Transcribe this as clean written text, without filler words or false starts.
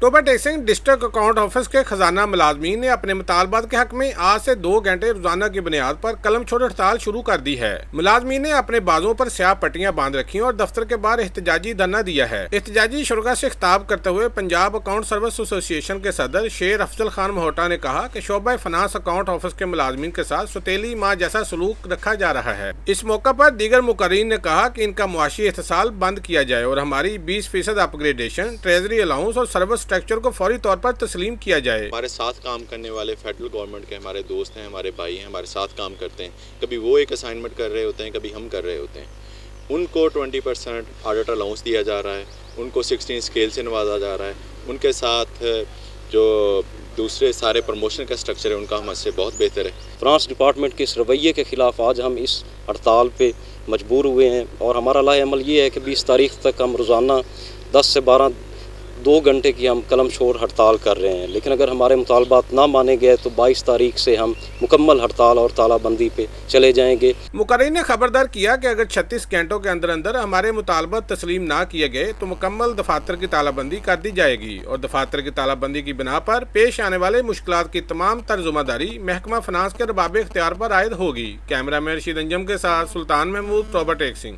Toba टेक्सिंग district account office के खजाना मुलाजमीन ने अपने मुतालबात के हक में आज से 2 घंटे रोजाना की बुनियाद पर कलम छोड़ हड़ताल शुरू कर दी है। मुलाजमीन ने अपने बाजों पर स्याह पट्टियां बांध रखी और दफ्तर के बाहर एहतजाजी धरना दिया है। एहतजाजी शुरा से खिताब करते हुए पंजाब अकाउंट सर्विस एसोसिएशन के सदर शेर अफजल खान महोटा ने कहा कि शोबा फाइनेंस अकाउंट ऑफिस के मुलाजमीन के साथ सौतेली माँ जैसा सलूक रखा जा रहा है। इस मौका पर दीगर मुकर्रीन ने कहा कि इनका मुआशी एहतसाल बंद किया जाए और हमारी 20% अपग्रेडेशन, ट्रेजरी अलाउंस और सर्विस स्ट्रक्चर को फौरी तौर पर तस्लीम किया जाए। हमारे साथ काम करने वाले फेडरल गवर्नमेंट के हमारे दोस्त हैं, हमारे भाई हैं, हमारे साथ काम करते हैं। कभी वो एक असाइनमेंट कर रहे होते हैं, कभी हम कर रहे होते हैं। उनको 20% ऑडिट अलाउंस दिया जा रहा है, उनको 16 स्केल से नवाजा जा रहा है। उनके साथ जो दूसरे सारे प्रमोशन का स्ट्रक्चर है उनका हमसे बहुत बेहतर है। फाइनेंस डिपार्टमेंट के इस रवैये के ख़िलाफ़ आज हम इस हड़ताल पे मजबूर हुए हैं और हमारा लाहे अमल ये है कि 20 तारीख तक हम रोज़ाना 10 से 12 2 घंटे की हम कलम छोड़ हड़ताल कर रहे हैं। लेकिन अगर हमारे मुतालबात ना माने गए तो 22 तारीख से हम मुकम्मल हड़ताल और तालाबंदी पे चले जाएंगे। मुकर्रीन ने खबरदार किया कि अगर 36 घंटों के अंदर अंदर हमारे मुतालबात तस्लीम ना किए गए तो मुकम्मल दफातर की तालाबंदी कर दी जाएगी और दफातर की तालाबंदी की बिना पर पेश आने वाले मुश्किलात की तमाम तर्जुमादारी महकमा फाइनेंस के रबाब इख्तियार पर आयद होगी। कैमरा मैन रशीद अंजम के साथ सुल्तान महमूद, टोबा टेक्सिंग।